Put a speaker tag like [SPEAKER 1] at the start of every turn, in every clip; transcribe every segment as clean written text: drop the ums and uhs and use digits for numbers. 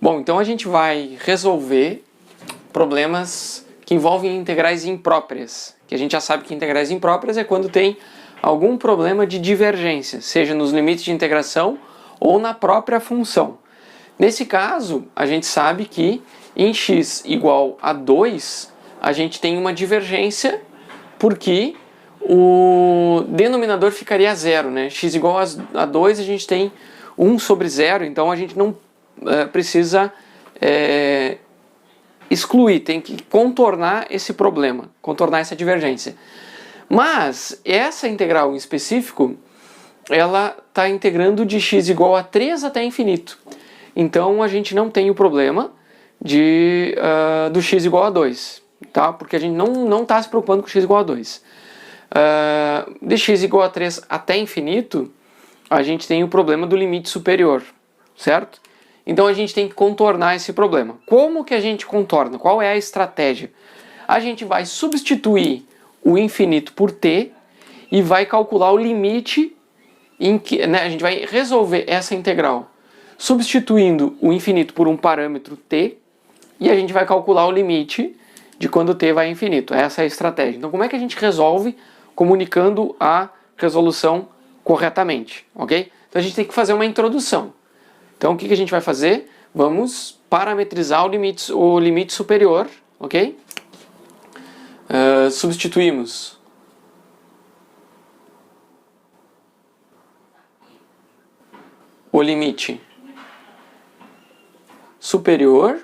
[SPEAKER 1] Bom, então a gente vai resolver problemas que envolvem integrais impróprias, que a gente já sabe que integrais impróprias é quando tem algum problema de divergência, seja nos limites de integração ou na própria função. Nesse caso, a gente sabe que em x igual a 2, a gente tem uma divergência porque o denominador ficaria zero, né? X igual a 2, a gente tem 1 sobre 0, então a gente não precisa excluir, tem que contornar esse problema, contornar essa divergência. Mas essa integral em específico, ela está integrando de x igual a 3 até infinito. Então a gente não tem o problema do x igual a 2, tá? Porque a gente não está se preocupando com x igual a 2. De x igual a 3 até infinito, a gente tem o problema do limite superior, certo? Então a gente tem que contornar esse problema. Como que a gente contorna? Qual é a estratégia? A gente vai substituir o infinito por t e vai calcular o limite em que, né, a gente vai resolver essa integral substituindo o infinito por um parâmetro t e a gente vai calcular o limite de quando t vai a infinito. Essa é a estratégia. Então como é que a gente resolve comunicando a resolução corretamente, ok? Então a gente tem que fazer uma introdução. Então o que a gente vai fazer? Vamos parametrizar o limite superior, ok? Substituímos o limite superior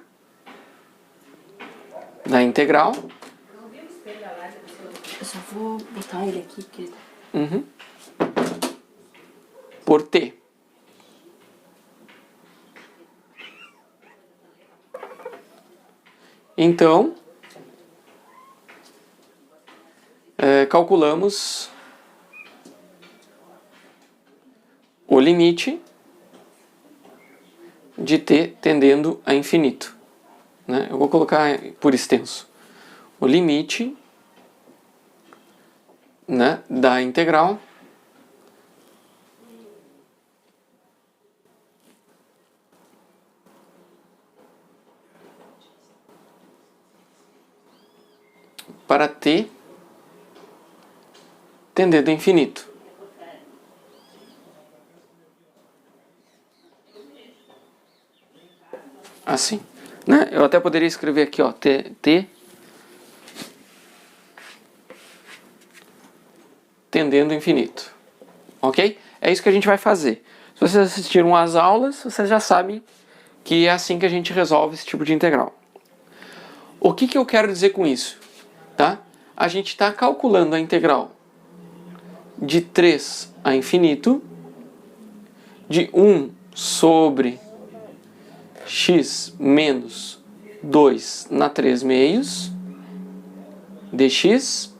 [SPEAKER 1] da integral.
[SPEAKER 2] Eu só vou botar ele aqui, porque...
[SPEAKER 1] Por t. Então, calculamos o limite de t tendendo a infinito, né? Eu vou colocar por extenso. O limite, né, da integral para t tendendo a infinito. Assim, né? Eu até poderia escrever aqui, ó, t tendendo a infinito. Ok? É isso que a gente vai fazer. Se vocês assistiram às aulas, vocês já sabem que é assim que a gente resolve esse tipo de integral. O que eu quero dizer com isso? Tá? A gente está calculando a integral de 3 a infinito, de 1 sobre x menos 2 na 3 meios, dx,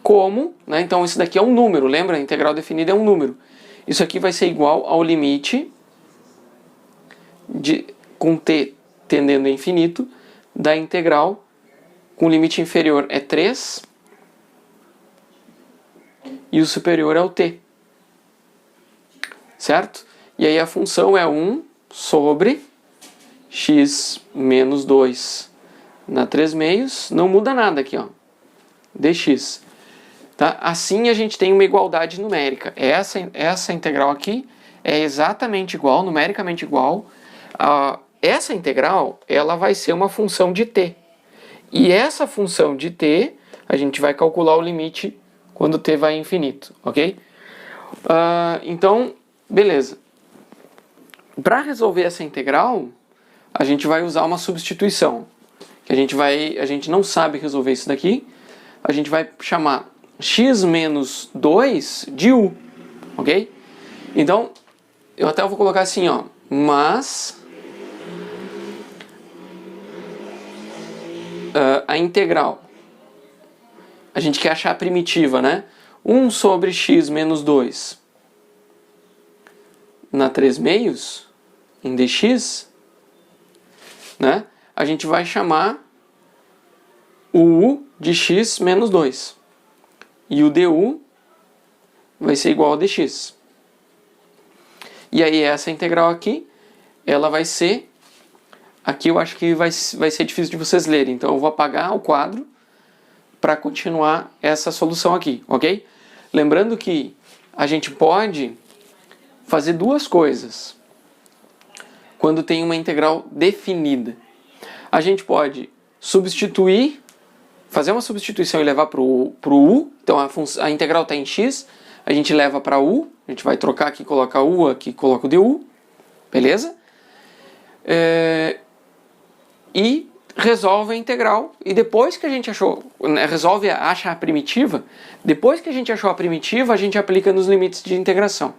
[SPEAKER 1] como, né, então isso daqui é um número, lembra? A integral definida é um número. Isso aqui vai ser igual ao limite com t tendendo a infinito da integral com o limite inferior é 3 e o superior é o t. Certo? E aí a função é 1 sobre x menos 2 na 3 meios. Não muda nada aqui, ó. Dx. Tá? Assim a gente tem uma igualdade numérica. Essa integral aqui é exatamente igual, numericamente igual. Essa integral ela vai ser uma função de t. E essa função de t, a gente vai calcular o limite quando t vai a infinito, ok? Então, beleza. Para resolver essa integral, a gente vai usar uma substituição. Que a gente não sabe resolver isso daqui. A gente vai chamar x menos 2 de u, ok? Então, eu até vou colocar assim, ó. Mas a integral, a gente quer achar a primitiva, né? 1 sobre x menos 2 na 3 meios, em dx, né? A gente vai chamar o u de x menos 2. E o du vai ser igual a dx. E aí essa integral aqui, ela vai ser aqui eu acho que vai ser difícil de vocês lerem, então eu vou apagar o quadro para continuar essa solução aqui, ok? Lembrando que a gente pode fazer duas coisas quando tem uma integral definida. A gente pode substituir, fazer uma substituição e levar para o u, então a integral está em x, a gente leva para u, a gente vai trocar aqui, coloca u, aqui coloca o du, beleza? E resolve a integral, e depois que a gente achou, né, acha a primitiva, depois que a gente achou a primitiva, a gente aplica nos limites de integração.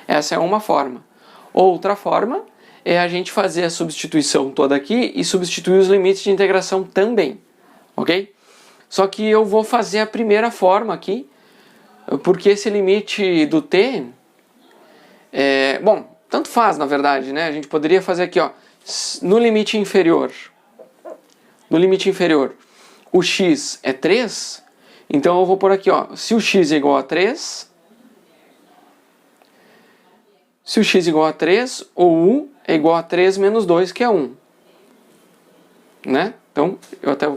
[SPEAKER 1] Essa é uma forma. Outra forma é a gente fazer a substituição toda aqui e substituir os limites de integração também, ok? Só que eu vou fazer a primeira forma aqui, porque esse limite do t, bom, tanto faz na verdade, né? A gente poderia fazer aqui, ó, no limite inferior, o x é 3, então eu vou pôr aqui, ó, se o x é igual a 3, o u é igual a 3 menos 2, que é 1. Né? Então, eu até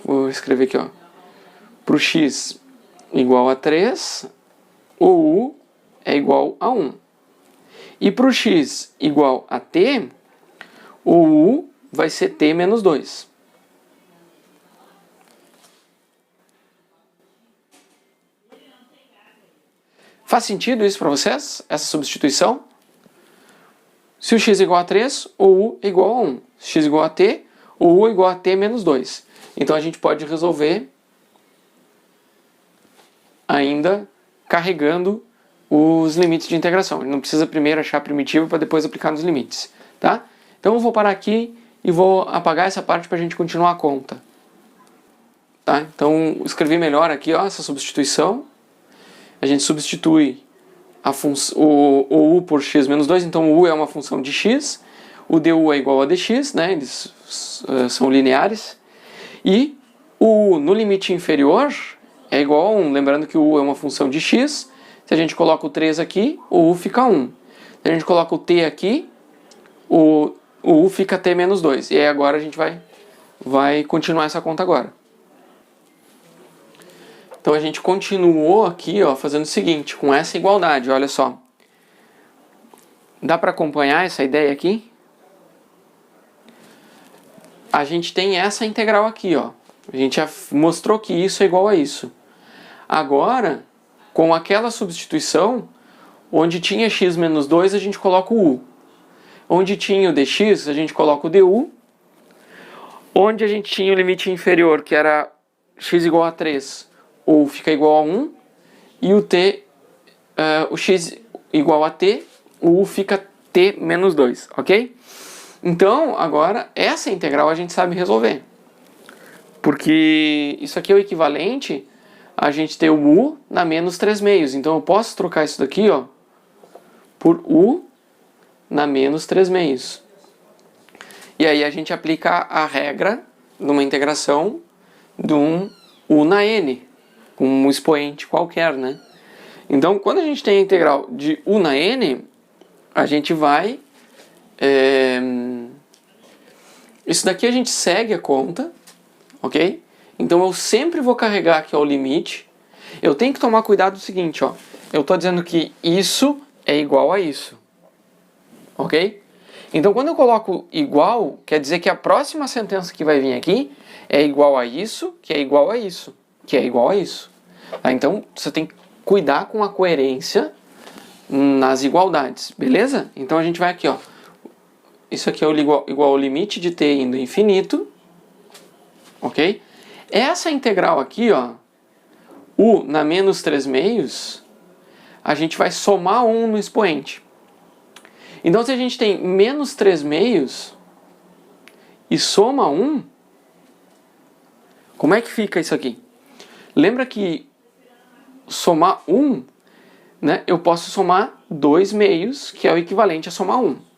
[SPEAKER 1] vou escrever aqui, ó. Para o x igual a 3, o u é igual a 1. E para o x igual a t, o u vai ser t menos 2. Faz sentido isso para vocês? Essa substituição? Se o x é igual a 3, o u é igual a 1. Se x é igual a t, o u é igual a t menos 2. Então a gente pode resolver ainda carregando os limites de integração. A gente não precisa primeiro achar a primitiva para depois aplicar nos limites. Tá? Então eu vou parar aqui e vou apagar essa parte para a gente continuar a conta. Tá? Então escrevi melhor aqui, ó, essa substituição. A gente substitui o u por x menos 2, então o u é uma função de x, o du é igual a dx, né? Eles são lineares, e o u no limite inferior é igual a 1, lembrando que o u é uma função de x, se a gente coloca o 3 aqui, o u fica 1. Se a gente coloca o t aqui, o u fica t menos 2, e aí agora a gente vai continuar essa conta agora. Então a gente continuou aqui, ó, fazendo o seguinte, com essa igualdade, olha só. Dá para acompanhar essa ideia aqui? A gente tem essa integral aqui, ó. A gente já mostrou que isso é igual a isso. Agora, com aquela substituição, onde tinha x menos 2, a gente coloca o u. Onde tinha o dx, a gente coloca o du. Onde a gente tinha o limite inferior, que era x igual a 3, o u fica igual a 1, e o x igual a t, o u fica t menos 2, ok? Então, agora, essa integral a gente sabe resolver. Porque isso aqui é o equivalente a gente ter o u na menos 3 meios. Então, eu posso trocar isso daqui, ó, por u na menos 3 meios. E aí a gente aplica a regra de uma integração de um u na n, com um expoente qualquer, né? Então, quando a gente tem a integral de u na n, a gente vai... Isso daqui a gente segue a conta, ok? Então, eu sempre vou carregar aqui o limite. Eu tenho que tomar cuidado do seguinte, ó. Eu estou dizendo que isso é igual a isso, ok? Então, quando eu coloco igual, quer dizer que a próxima sentença que vai vir aqui é igual a isso, que é igual a isso, que é igual a isso. Tá? Então, você tem que cuidar com a coerência nas igualdades, beleza? Então, a gente vai aqui, ó. Isso aqui é igual ao limite de t indo ao infinito, ok? Essa integral aqui, ó, u na menos 3 meios, a gente vai somar 1 no expoente. Então, se a gente tem menos 3 meios e soma 1, como é que fica isso aqui? Lembra que somar 1, né, eu posso somar 2 meios, que é o equivalente a somar 1.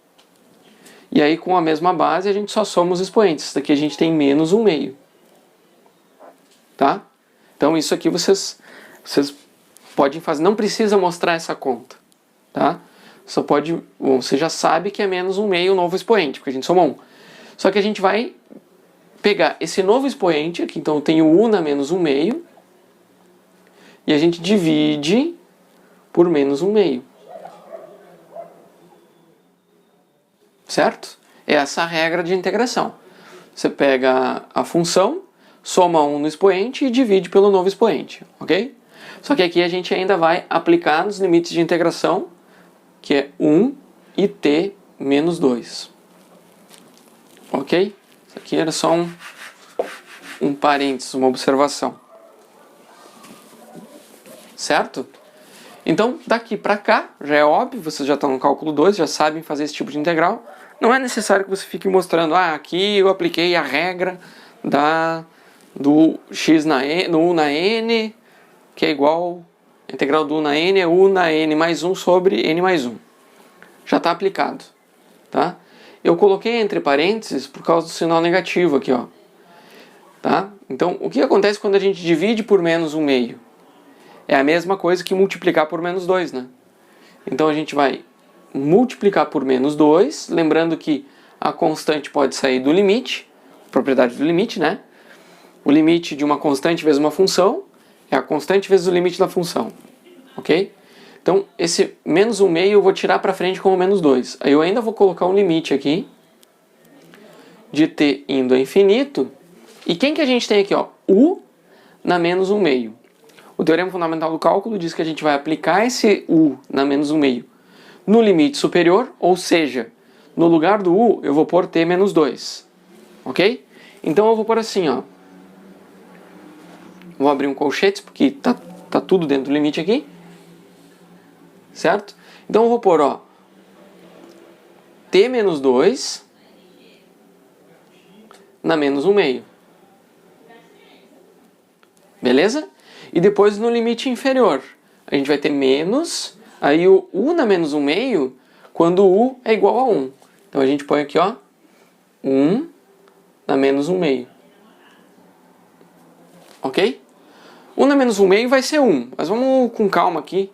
[SPEAKER 1] E aí, com a mesma base, a gente só soma os expoentes. Isso daqui a gente tem menos 1 meio. Tá? Então, isso aqui vocês podem fazer. Não precisa mostrar essa conta. Tá? Bom, você já sabe que é menos 1/2 o novo expoente, porque a gente somou 1. Só que a gente vai pegar esse novo expoente aqui, então eu tenho u na menos 1/2, e a gente divide por menos 1/2. Certo? Essa é a regra de integração. Você pega a função, soma 1 no expoente e divide pelo novo expoente, ok? Só que aqui a gente ainda vai aplicar nos limites de integração, que é 1 e t menos 2. Ok? Isso aqui era só um parênteses, uma observação. Certo? Então, daqui para cá, já é óbvio, vocês já estão no cálculo 2, já sabem fazer esse tipo de integral. Não é necessário que você fique mostrando, aqui eu apliquei a regra do x no u na n, que é igual, a integral do u na n é u na n mais 1 sobre n mais 1. Já está aplicado. Tá? Eu coloquei entre parênteses por causa do sinal negativo aqui, ó. Tá? Então, o que acontece quando a gente divide por menos 1/2? É a mesma coisa que multiplicar por menos 2, né? Então a gente vai multiplicar por menos 2, lembrando que a constante pode sair do limite, propriedade do limite, né? O limite de uma constante vezes uma função é a constante vezes o limite da função, ok? Então esse menos 1/2 eu vou tirar para frente como menos 2. Aí eu ainda vou colocar um limite aqui de t indo a infinito. E quem que a gente tem aqui, ó? U na menos 1/2. O teorema fundamental do cálculo diz que a gente vai aplicar esse u na menos 1/2 no limite superior, ou seja, no lugar do u eu vou pôr t menos 2, ok? Então eu vou pôr assim, ó. Vou abrir um colchetes porque tá tudo dentro do limite aqui, certo? Então eu vou pôr, ó, t menos 2 na menos 1/2. Beleza? E depois no limite inferior, a gente vai ter menos, aí o u na menos 1/2, quando u é igual a 1. Então a gente põe aqui, ó, 1 na menos 1/2. Ok? 1 na menos 1/2 vai ser 1, mas vamos com calma aqui.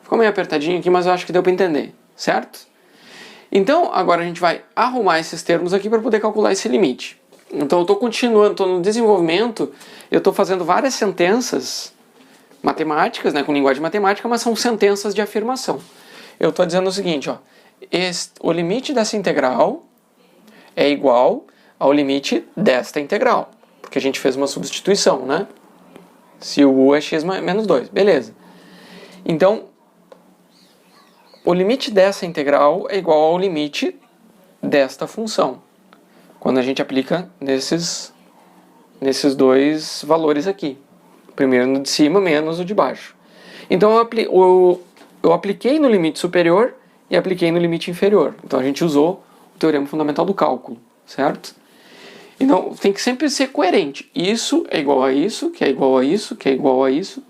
[SPEAKER 1] Ficou meio apertadinho aqui, mas eu acho que deu para entender, certo? Então, agora a gente vai arrumar esses termos aqui para poder calcular esse limite. Então eu estou continuando, estou no desenvolvimento, eu estou fazendo várias sentenças matemáticas, né, com linguagem matemática, mas são sentenças de afirmação. Eu estou dizendo o seguinte, ó, o limite dessa integral é igual ao limite desta integral, porque a gente fez uma substituição, né? Se o u é x menos 2, beleza. Então, o limite dessa integral é igual ao limite desta função, quando a gente aplica nesses dois valores aqui. Primeiro no de cima menos o de baixo. Então eu apliquei no limite superior e apliquei no limite inferior. Então a gente usou o teorema fundamental do cálculo, certo? Então tem que sempre ser coerente. Isso é igual a isso, que é igual a isso, que é igual a isso.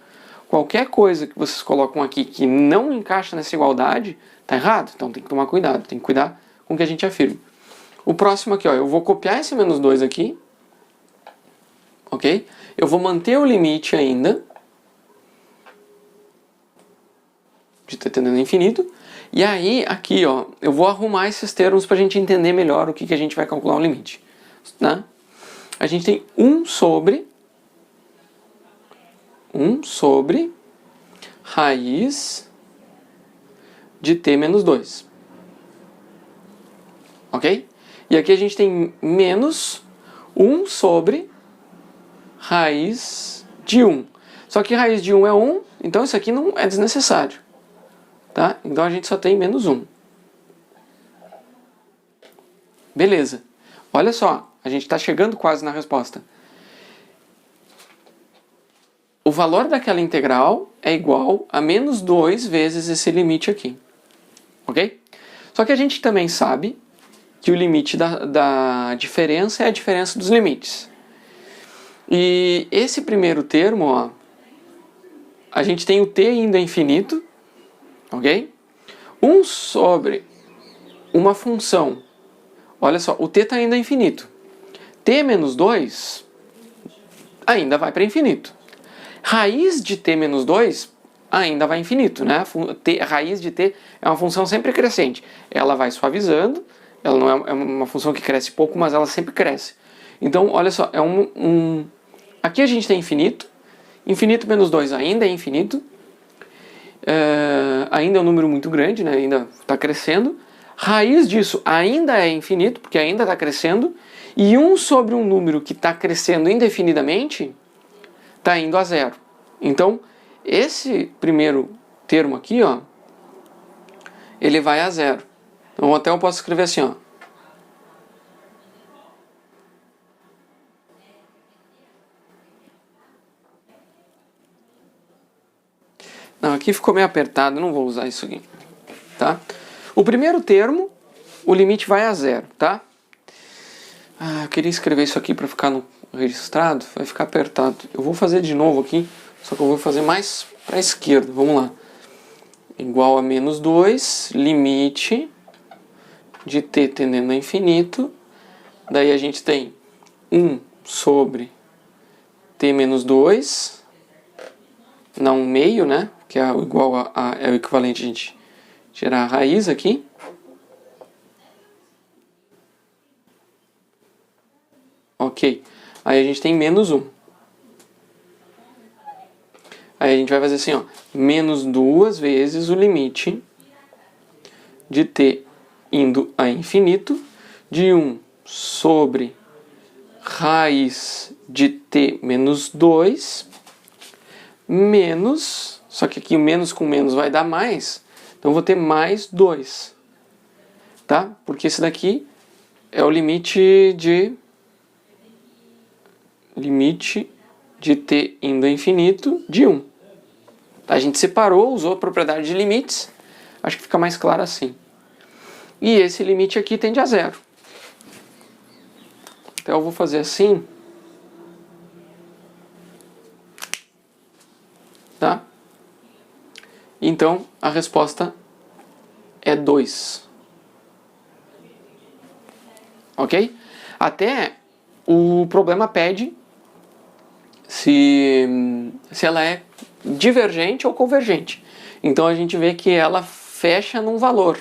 [SPEAKER 1] Qualquer coisa que vocês colocam aqui que não encaixa nessa igualdade, tá errado. Então tem que tomar cuidado, tem que cuidar com o que a gente afirma. O próximo aqui, ó, eu vou copiar esse menos 2 aqui, ok? Eu vou manter o limite ainda de t tendendo a infinito. E aí, aqui, ó, eu vou arrumar esses termos para a gente entender melhor o que a gente vai calcular o limite. Né? A gente tem 1 sobre raiz de t menos 2. Ok? E aqui a gente tem menos 1 sobre raiz de 1. Só que raiz de 1 é 1, então isso aqui não é desnecessário. Tá? Então a gente só tem menos 1. Beleza. Olha só, a gente está chegando quase na resposta. O valor daquela integral é igual a menos 2 vezes esse limite aqui. Ok? Só que a gente também sabe que o limite da diferença é a diferença dos limites. E esse primeiro termo, ó, a gente tem o t indo a infinito, ok? 1 sobre uma função. Olha só, o t está indo a infinito. T menos 2 ainda vai para infinito. Raiz de t menos 2 ainda vai infinito, né? A raiz de t é uma função sempre crescente. Ela vai suavizando, ela não é uma função que cresce pouco, mas ela sempre cresce. Então, olha só, aqui a gente tem infinito, infinito menos 2 ainda é infinito, ainda é um número muito grande, né? Ainda está crescendo. Raiz disso ainda é infinito, porque ainda está crescendo, e 1 sobre um número que está crescendo indefinidamente está indo a zero. Então, esse primeiro termo aqui, ó, ele vai a zero. Então, até eu posso escrever assim, ó. Não, aqui ficou meio apertado, não vou usar isso aqui, tá? O primeiro termo, o limite vai a zero, tá? Eu queria escrever isso aqui para ficar registrado, vai ficar apertado. Eu vou fazer de novo aqui, só que eu vou fazer mais para a esquerda. Vamos lá. Igual a menos 2, limite de t tendendo a infinito. Daí a gente tem 1 sobre t menos 2, não 1 meio, né? Que é igual é o equivalente a gente tirar a raiz aqui. Ok. Aí a gente tem menos 1. Aí a gente vai fazer assim, ó. Menos 2 vezes o limite de t indo a infinito de 1 sobre raiz de t menos 2 menos, só que aqui o menos com menos vai dar mais, então eu vou ter mais 2, tá? Porque esse daqui é o limite de t indo a infinito de 1. A gente separou, usou a propriedade de limites, acho que fica mais claro assim. E esse limite aqui tende a zero. Então eu vou fazer assim, tá? Então a resposta é 2. Ok? Até o problema pede se ela é divergente ou convergente. Então a gente vê que ela fecha num valor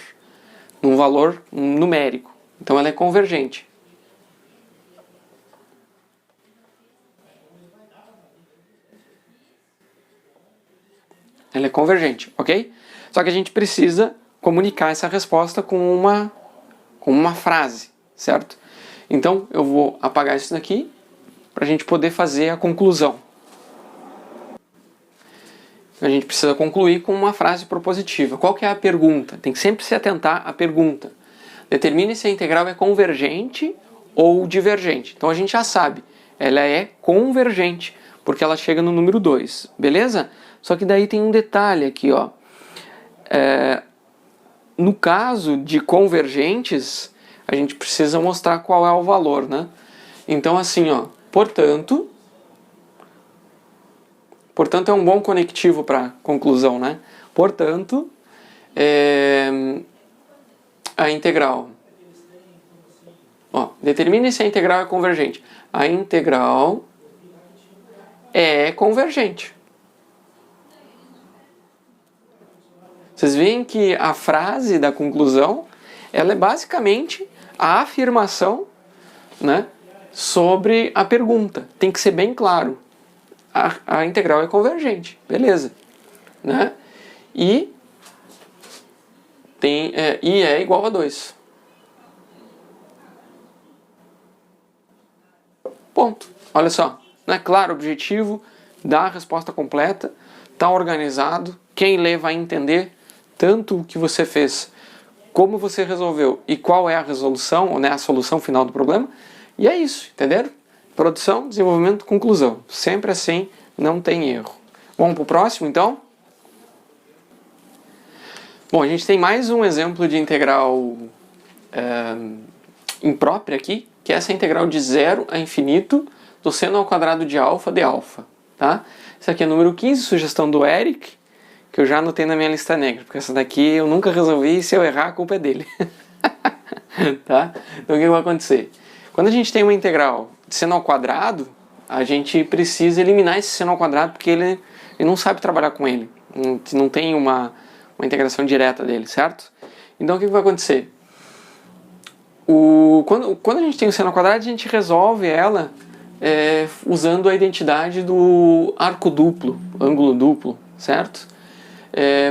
[SPEAKER 1] numérico. Então ela é convergente. Ela é convergente, ok? Só que a gente precisa comunicar essa resposta com uma frase, certo? Então eu vou apagar isso daqui para a gente poder fazer a conclusão. A gente precisa concluir com uma frase propositiva. Qual que é a pergunta? Tem que sempre se atentar à pergunta. Determine se a integral é convergente ou divergente. Então a gente já sabe, ela é convergente, porque ela chega no número 2, beleza? Só que daí tem um detalhe aqui, ó. No caso de convergentes, a gente precisa mostrar qual é o valor, né? Então assim, ó, portanto é um bom conectivo para conclusão, né? Portanto, a integral, ó, determine se a integral é convergente. A integral é convergente. Vocês veem que a frase da conclusão, ela é basicamente a afirmação, né, sobre a pergunta. Tem que ser bem claro. A integral é convergente, beleza, né? E é igual a 2. Ponto. Olha só, não é claro o objetivo, dá a resposta completa, está organizado, quem lê vai entender tanto o que você fez, como você resolveu e qual é a resolução, né, a solução final do problema. E é isso, entenderam? Produção, desenvolvimento, conclusão. Sempre assim, não tem erro. Vamos para o próximo, então? Bom, a gente tem mais um exemplo de integral imprópria aqui, que é essa integral de 0 a infinito do seno ao quadrado de alfa de alfa. Tá? Esse aqui é número 15, sugestão do Eric, que eu já anotei na minha lista negra, porque essa daqui eu nunca resolvi e se eu errar a culpa é dele. Tá? Então o que vai acontecer? Quando a gente tem uma integral de seno ao quadrado, a gente precisa eliminar esse seno ao quadrado porque ele não sabe trabalhar com ele. Não tem uma integração direta dele, certo? Então o que vai acontecer? Quando a gente tem o seno ao quadrado, a gente resolve ela usando a identidade do arco duplo, ângulo duplo, certo?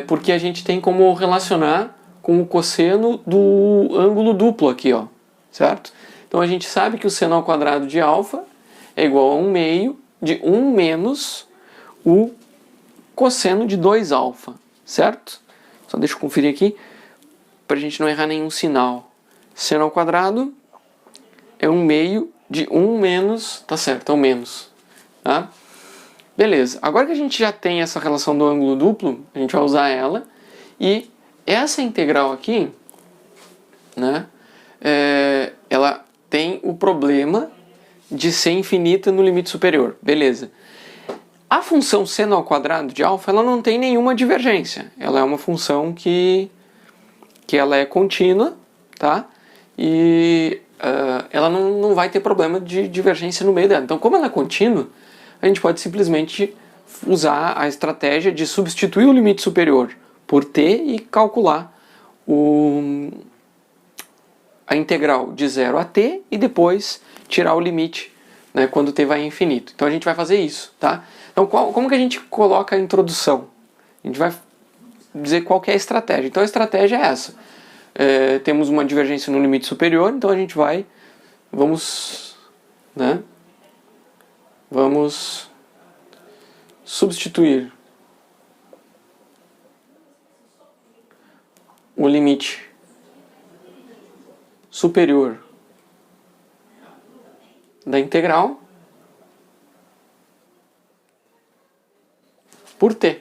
[SPEAKER 1] Porque a gente tem como relacionar com o cosseno do ângulo duplo aqui, ó, certo? Então a gente sabe que o seno ao quadrado de alfa é igual a 1 meio de 1 menos o cosseno de 2 alfa, certo? Só deixa eu conferir aqui para a gente não errar nenhum sinal. Seno ao quadrado é 1 meio de 1 menos, tá certo, é um menos, tá? Beleza, agora que a gente já tem essa relação do ângulo duplo, a gente vai usar ela, e essa integral aqui, né, ela tem o problema de ser infinita no limite superior, beleza. A função seno ao quadrado de alfa, ela não tem nenhuma divergência, ela é uma função que ela é contínua, tá? E ela não vai ter problema de divergência no meio dela. Então, como ela é contínua, a gente pode simplesmente usar a estratégia de substituir o limite superior por t e calcular a integral de 0 a t e depois tirar o limite, né, quando t vai a infinito. Então a gente vai fazer isso, tá? Então como que a gente coloca a introdução? A gente vai dizer qual que é a estratégia. Então a estratégia é essa. Temos uma divergência no limite superior, então a gente vamos substituir o limite superior da integral por t,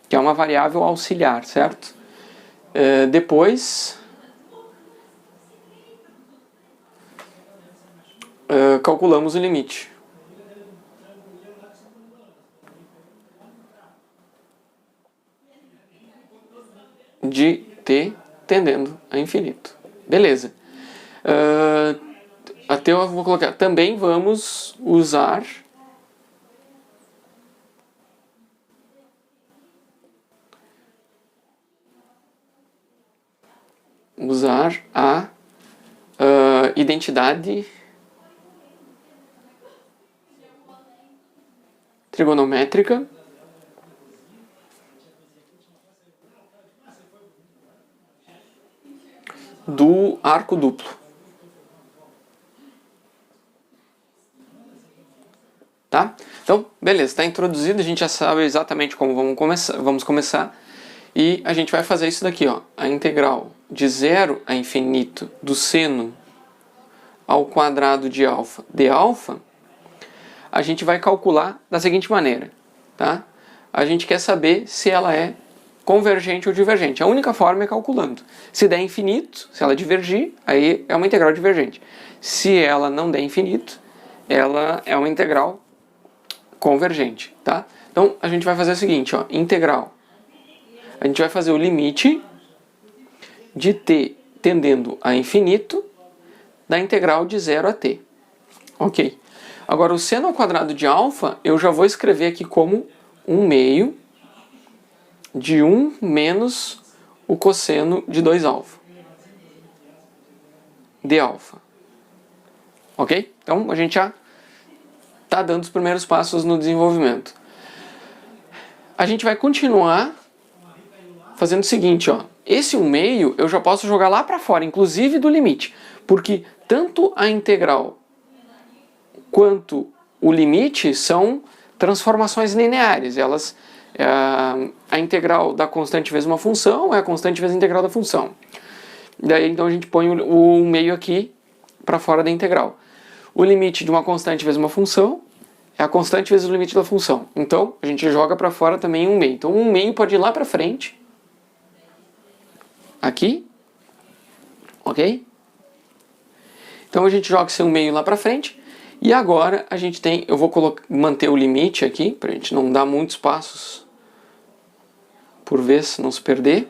[SPEAKER 1] que é uma variável auxiliar, certo? Depois calculamos o limite de t tendendo a infinito. Beleza. Até eu vou colocar. Também vamos usar a identidade trigonométrica do arco duplo. Tá? Então, beleza, está introduzido, a gente já sabe exatamente como vamos começar. E a gente vai fazer isso daqui, ó, a integral de 0 a infinito do seno ao quadrado de alfa de alfa, a gente vai calcular da seguinte maneira, tá? A gente quer saber se ela é convergente ou divergente. A única forma é calculando. Se der infinito, se ela divergir, aí é uma integral divergente. Se ela não der infinito, ela é uma integral convergente, tá? Então a gente vai fazer o seguinte, ó, integral. A gente vai fazer o limite de t tendendo a infinito da integral de 0 a t. Ok. Agora o seno ao quadrado de alfa eu já vou escrever aqui como 1 meio de 1 menos o cosseno de 2 alfa de alfa. Ok? Então a gente já está dando os primeiros passos no desenvolvimento. A gente vai continuar fazendo o seguinte, ó. Esse 1 meio eu já posso jogar lá para fora, inclusive do limite, porque tanto a integral quanto o limite são transformações lineares. Elas, a integral da constante vezes uma função é a constante vezes a integral da função. Daí então a gente põe o 1 meio aqui para fora da integral. O limite de uma constante vezes uma função é a constante vezes o limite da função. Então a gente joga para fora também 1 meio. Então 1 meio pode ir lá para frente, aqui, ok? Então a gente joga esse 1 meio lá para frente. E agora a gente tem, eu vou manter o limite aqui, para a gente não dar muitos passos por vez, não se perder.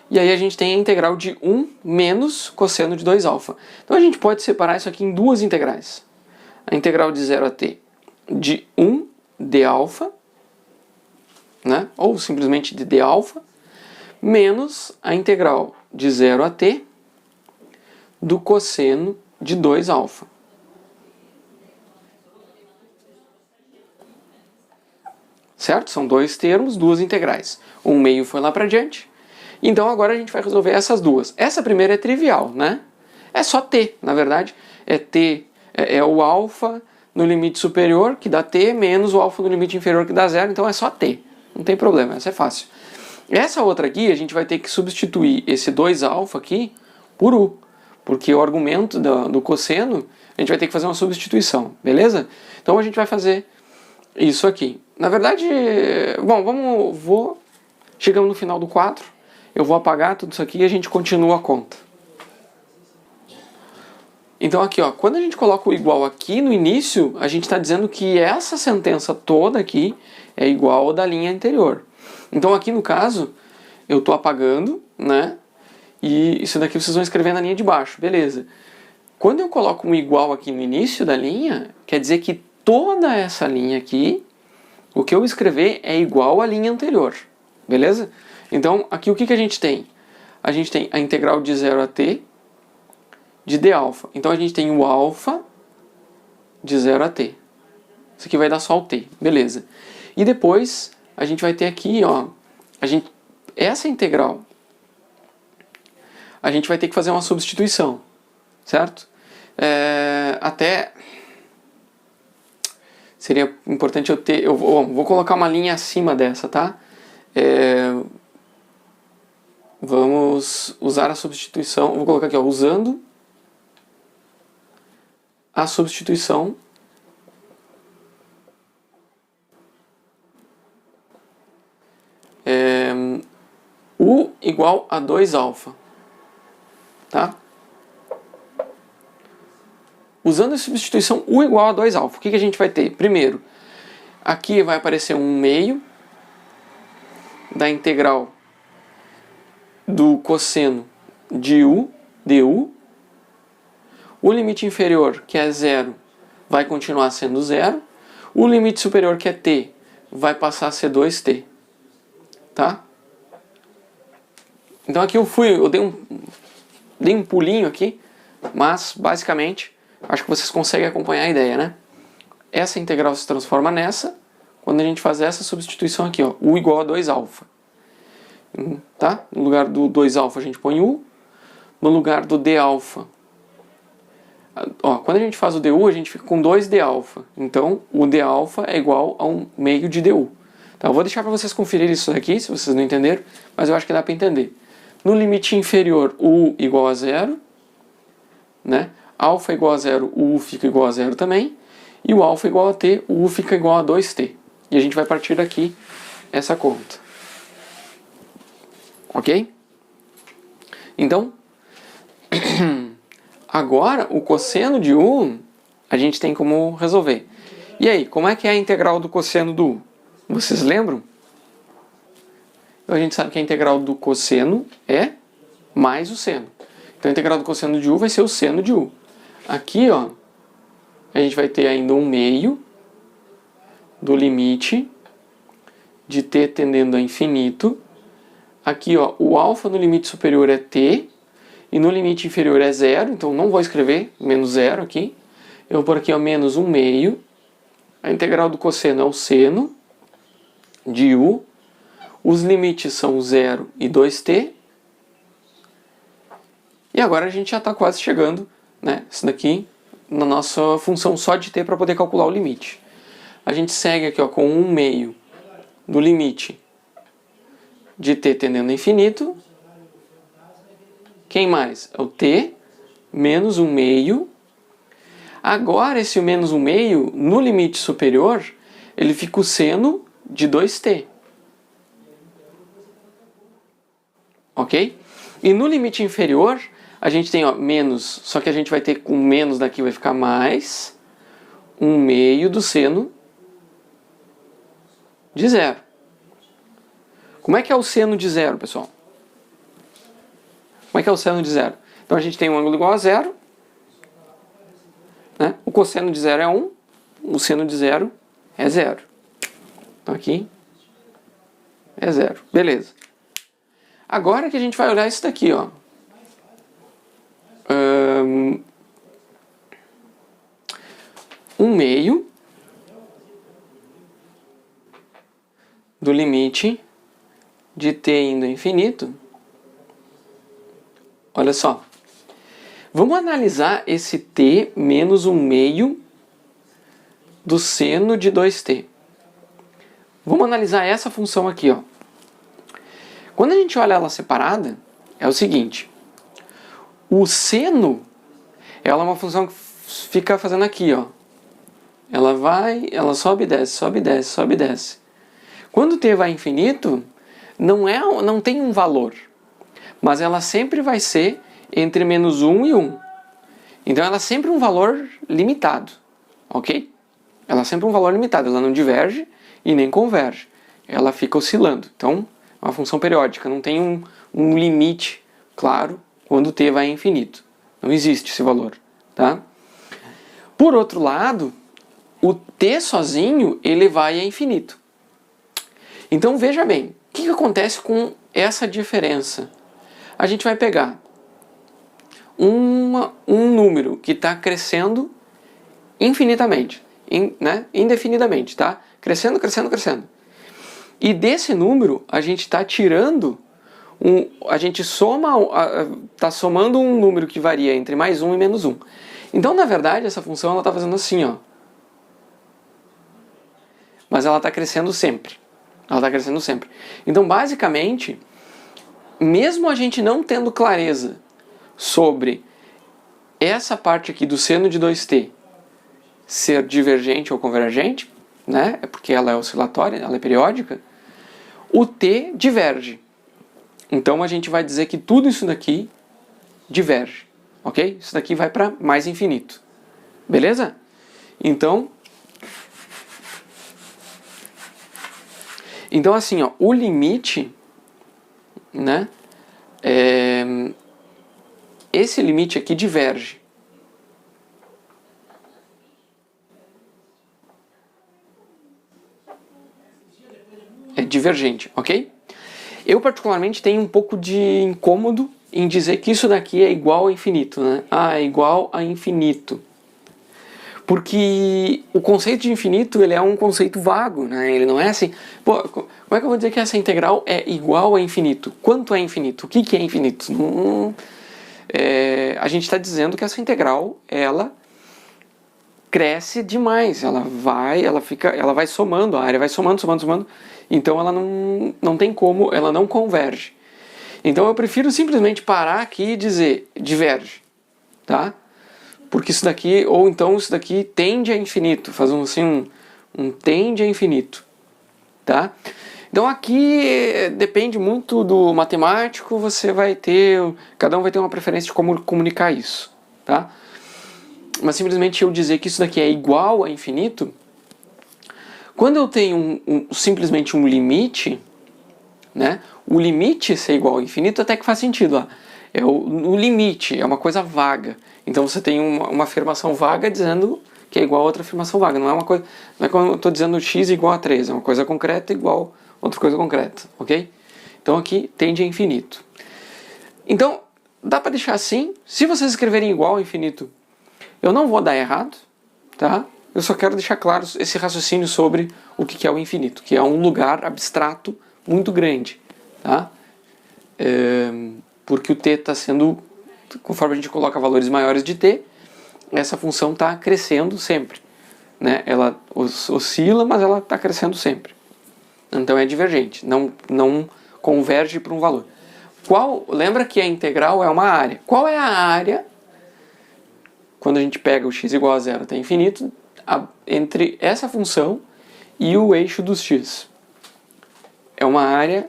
[SPEAKER 1] E aí a gente tem a integral de 1 menos cosseno de 2 alfa. Então a gente pode separar isso aqui em duas integrais. A integral de 0 a t de 1 d'α, né? Ou simplesmente de d'α, menos a integral de 0 a t do cosseno de 2α. Certo? São dois termos, duas integrais. Um meio foi lá para diante. Então agora a gente vai resolver essas duas. Essa primeira é trivial, né? É só t, na verdade. É t, é o alfa no limite superior, que dá t, menos o alfa no limite inferior, que dá zero. Então é só t. Não tem problema, essa é fácil. Essa outra aqui, a gente vai ter que substituir esse 2α aqui por u. Porque o argumento do cosseno, a gente vai ter que fazer uma substituição, beleza? Então a gente vai fazer isso aqui. Na verdade, bom, chegamos no final do quadro, eu vou apagar tudo isso aqui e a gente continua a conta. Então aqui, ó, quando a gente coloca o igual aqui no início, a gente está dizendo que essa sentença toda aqui é igual ao da linha anterior. Então aqui no caso, eu estou apagando, né? E isso daqui vocês vão escrever na linha de baixo, beleza. Quando eu coloco um igual aqui no início da linha, quer dizer que toda essa linha aqui, o que eu escrever é igual à linha anterior, beleza? Então aqui o que a gente tem? A gente tem a integral de 0 a t de d'α. Então a gente tem o alfa de 0 a t. Isso aqui vai dar só o t, beleza. E depois a gente vai ter aqui, ó, essa integral, a gente vai ter que fazer uma substituição, certo? Até seria importante eu vou colocar uma linha acima dessa, tá? Vamos usar a substituição, vou colocar aqui, ó, usando a substituição u igual a 2α, tá? Usando a substituição u igual a 2α, o que a gente vai ter? Primeiro, aqui vai aparecer um meio da integral do cosseno de u, du. O limite inferior, que é 0, vai continuar sendo 0. O limite superior, que é t, vai passar a ser 2t. Tá? Então aqui eu dei um pulinho aqui, mas basicamente acho que vocês conseguem acompanhar a ideia, né? Essa integral se transforma nessa quando a gente faz essa substituição aqui, ó, u igual a 2α. Tá? No lugar do 2α a gente põe u, no lugar do d'α, ó, quando a gente faz o du, a gente fica com 2d'α. Então o d'α é igual a um meio de du. Então eu vou deixar para vocês conferirem isso aqui, se vocês não entenderam, mas eu acho que dá para entender. No limite inferior, u igual a 0, né? Alfa igual a 0, o u fica igual a 0 também, e o alfa igual a t, o u fica igual a 2t. E a gente vai partir daqui essa conta. Ok? Então, agora o cosseno de u a gente tem como resolver. E aí, como é que é a integral do cosseno do u? Vocês lembram? A gente sabe que a integral do cosseno é mais o seno. Então a integral do cosseno de u vai ser o seno de u. Aqui, ó, a gente vai ter ainda um meio do limite de t tendendo a infinito. Aqui, ó, o alfa no limite superior é t e no limite inferior é 0, então não vou escrever menos 0 aqui. Eu vou pôr aqui, ó, menos 1 meio. A integral do cosseno é o seno de u. Os limites são 0 e 2t. E agora a gente já está quase chegando, né, isso daqui, na nossa função só de t para poder calcular o limite. A gente segue aqui, ó, com 1 meio do limite de t tendendo a infinito. Quem mais? É o t menos 1 meio. Agora esse menos 1 meio, no limite superior, ele fica o seno de 2t. Ok? E no limite inferior, a gente tem, ó, menos, só que a gente vai ter com menos daqui vai ficar mais 1 meio do seno de 0. Como é que é o seno de 0, pessoal? Como é que é o seno de 0? Então a gente tem um ângulo igual a 0, né? O cosseno de 0 é 1, o seno de 0 é 0. Então aqui é 0. Beleza. Agora que a gente vai olhar isso daqui, ó. 1/2 do limite de t indo ao infinito. Olha só. Vamos analisar esse t menos 1/2 do seno de 2t. Vamos analisar essa função aqui, ó. Quando a gente olha ela separada, é o seguinte. O seno, ela é uma função que fica fazendo aqui, ó. Ela vai, ela sobe e desce, sobe e desce, sobe e desce. Quando t vai a infinito, não tem um valor, mas ela sempre vai ser entre menos 1 e 1. Então ela é sempre um valor limitado, ok? Ela é sempre um valor limitado, ela não diverge e nem converge. Ela fica oscilando. Então, é uma função periódica, não tem um limite claro quando t vai a infinito. Não existe esse valor, tá? Por outro lado, o t sozinho, ele vai a infinito. Então veja bem, o que acontece com essa diferença? A gente vai pegar um número que está crescendo infinitamente, indefinidamente, tá? Crescendo, crescendo, crescendo. E desse número a gente está tirando, a gente está somando um número que varia entre mais 1 e menos 1. Então na verdade essa função está fazendo assim, ó. Mas ela está crescendo sempre. Ela está crescendo sempre. Então, basicamente, mesmo a gente não tendo clareza sobre essa parte aqui do seno de 2t ser divergente ou convergente, né? É porque ela é oscilatória, ela é periódica, o t diverge. Então, a gente vai dizer que tudo isso daqui diverge, ok? Isso daqui vai para mais infinito. Beleza? Então, assim, ó, o limite, né, esse limite aqui diverge. É divergente, ok? Eu particularmente tenho um pouco de incômodo em dizer que isso daqui é igual a infinito, né? Ah, é igual a infinito. Porque o conceito de infinito, ele é um conceito vago, né? Ele não é assim... Pô, como é que eu vou dizer que essa integral é igual a infinito? Quanto é infinito? O que é infinito? A gente está dizendo que essa integral, ela cresce demais. Ela vai somando, a área vai somando, somando, somando. Então ela não tem como, ela não converge. Então eu prefiro simplesmente parar aqui e dizer diverge, tá? Porque isso daqui, ou então isso daqui tende a infinito, faz assim um tende a infinito, tá? Então aqui depende muito do matemático, cada um vai ter uma preferência de como comunicar isso, tá? Mas simplesmente eu dizer que isso daqui é igual a infinito, quando eu tenho simplesmente um limite, né? O limite ser igual ao infinito até que faz sentido, ó. O limite é uma coisa vaga. Então você tem uma afirmação vaga dizendo que é igual a outra afirmação vaga. Não é como eu estou dizendo x igual a 3. É uma coisa concreta igual a outra coisa concreta. Ok? Então aqui tende a infinito. Então dá para deixar assim. Se vocês escreverem igual a infinito, eu não vou dar errado. Tá? Eu só quero deixar claro esse raciocínio sobre o que é o infinito. Que é um lugar abstrato muito grande. Tá? Porque o t está sendo... Conforme a gente coloca valores maiores de t, essa função está crescendo sempre, né? Ela oscila, mas ela está crescendo sempre. Então é divergente, não converge para um valor. Lembra que a integral é uma área. Qual é a área, quando a gente pega o x igual a 0 até infinito, entre essa função e o eixo dos x? É uma área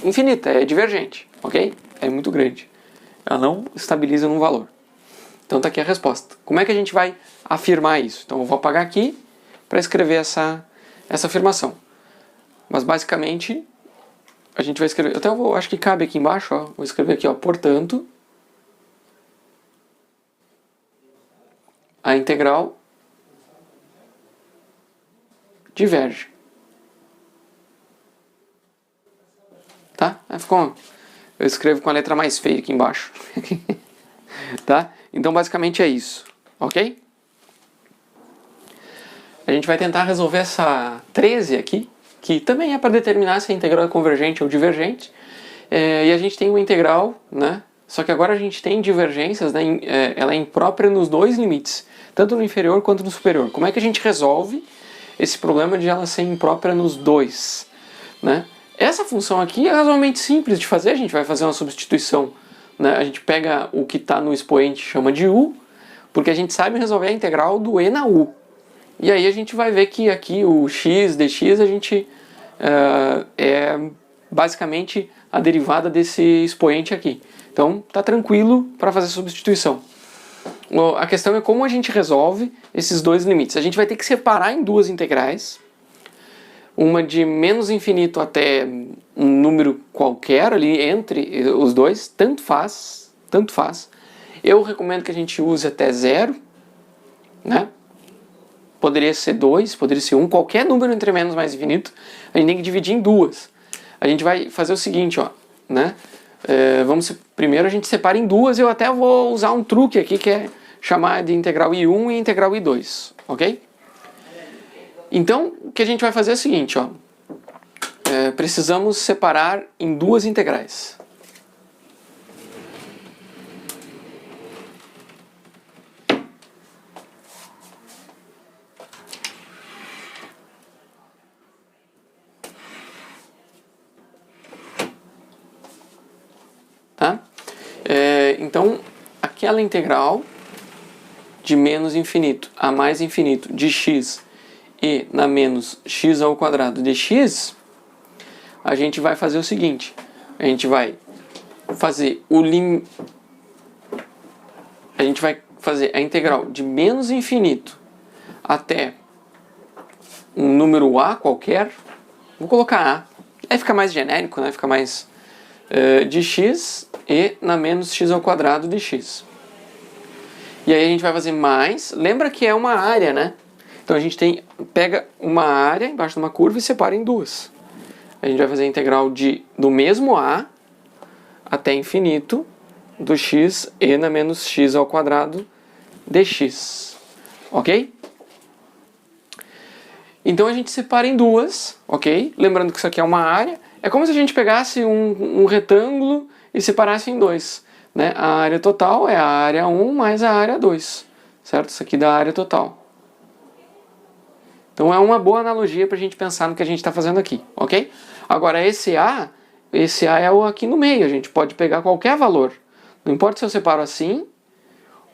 [SPEAKER 1] infinita, é divergente, ok? É muito grande. Ela não estabiliza num valor. Então está aqui a resposta. Como é que a gente vai afirmar isso? Então eu vou apagar aqui para escrever essa afirmação. Mas basicamente a gente vai escrever... acho que cabe aqui embaixo, ó. Vou escrever aqui, ó. Portanto, a integral diverge. tá? Eu escrevo com a letra mais feia aqui embaixo. Tá? Então basicamente é isso, ok? A gente vai tentar resolver essa 13 aqui, que também é para determinar se a integral é convergente ou divergente. E a gente tem uma integral, né? Só que agora a gente tem divergências, né? Ela é imprópria nos dois limites, tanto no inferior quanto no superior. Como é que a gente resolve esse problema de ela ser imprópria nos dois, né? Essa função aqui é razoavelmente simples de fazer. A gente vai fazer uma substituição, né? A gente pega o que está no expoente e chama de u, porque a gente sabe resolver a integral do e na u. E aí a gente vai ver que aqui o x dx a gente é basicamente a derivada desse expoente aqui. Então tá tranquilo para fazer a substituição. A questão é como a gente resolve esses dois limites. A gente vai ter que separar em duas integrais. Uma de menos infinito até um número qualquer ali entre os dois. Tanto faz. Tanto faz. Eu recomendo que a gente use até 0, né? Poderia ser 2, poderia ser 1, qualquer número entre menos e mais infinito, a gente tem que dividir em duas. A gente vai fazer o seguinte, ó, né? Primeiro a gente separa em duas. Eu até vou usar um truque aqui que é chamar de integral I1 e integral I2, ok? Então, o que a gente vai fazer é o seguinte, ó. Precisamos separar em duas integrais. Tá? Então, aquela integral de menos infinito a mais infinito de x e na menos x ao quadrado de x, a gente vai fazer o seguinte. A gente vai fazer a integral de menos infinito até um número a qualquer. Vou colocar a. Aí fica mais genérico, né? Fica mais de x e na menos x ao quadrado de x. E aí a gente vai fazer mais. Lembra que é uma área, né? Então a gente pega uma área embaixo de uma curva e separa em duas. A gente vai fazer a integral do mesmo a até infinito do x e na menos x ao quadrado dx. Ok? Então a gente separa em duas, ok? Lembrando que isso aqui é uma área. É como se a gente pegasse um retângulo e separasse em dois, né? A área total é a área 1 mais a área 2, certo? Isso aqui dá a área total. Então é uma boa analogia para a gente pensar no que a gente está fazendo aqui, ok? Agora esse A é o aqui no meio. A gente pode pegar qualquer valor. Não importa se eu separo assim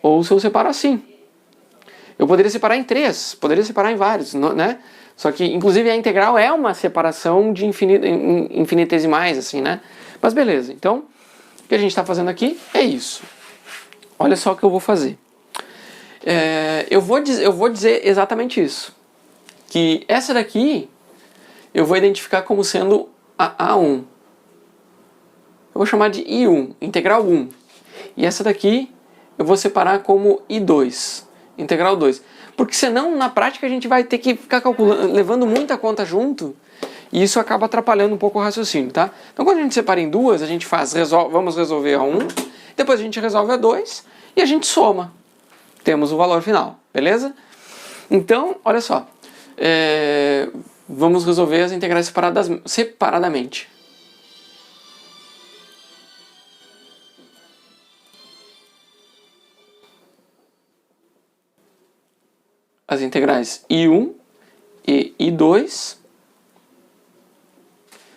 [SPEAKER 1] ou se eu separo assim. Eu poderia separar em 3, poderia separar em vários, né? Só que, inclusive, a integral é uma separação de infinitesimais, assim, né? Mas beleza, então, o que a gente está fazendo aqui é isso. Olha só o que eu vou fazer. Eu vou dizer exatamente isso. Que essa daqui, eu vou identificar como sendo a A1. Eu vou chamar de I1, integral 1. E essa daqui, eu vou separar como I2, integral 2. Porque senão, na prática, a gente vai ter que ficar calculando, levando muita conta junto, e isso acaba atrapalhando um pouco o raciocínio, tá? Então, quando a gente separa em duas, a gente vamos resolver a 1, depois a gente resolve a 2, e a gente soma. Temos o valor final, beleza? Então, olha só, vamos resolver as integrais separadamente. As integrais I1 e I2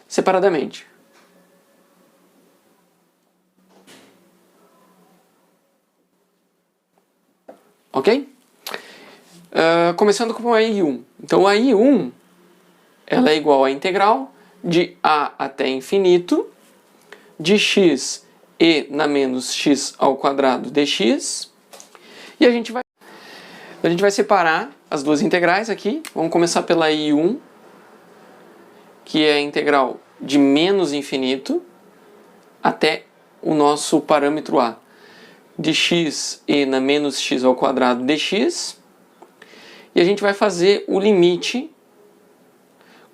[SPEAKER 1] separadamente. Ok? Começando com a I1. Então a I1 ela é igual à integral de A até infinito de x e na menos x ao quadrado dx. E a gente vai separar as duas integrais aqui. Vamos começar pela I1, que é a integral de menos infinito até o nosso parâmetro A, de x e na menos x ao quadrado dx. E a gente vai fazer o limite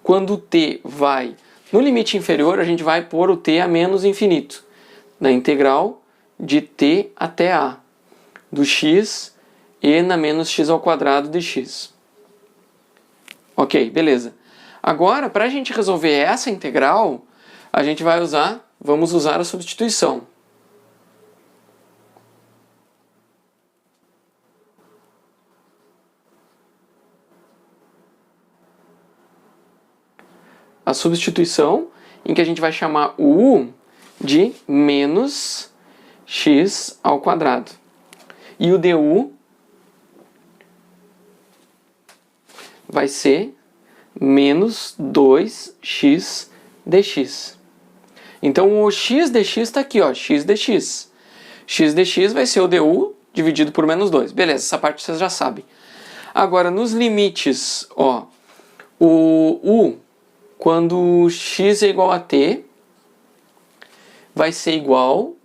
[SPEAKER 1] quando t vai No limite inferior, a gente vai pôr o t a menos infinito, na integral de t até a, do x e na menos x ao quadrado de x. Ok, beleza. Agora, para a gente resolver essa integral, a gente vamos usar a substituição. A substituição em que a gente vai chamar o u de menos x ao quadrado. E o du vai ser menos 2x dx. Então o x dx está aqui, ó, x dx. X dx vai ser o du dividido por menos 2. Beleza, essa parte vocês já sabem. Agora, nos limites, ó, o u, quando x é igual a t, vai ser igual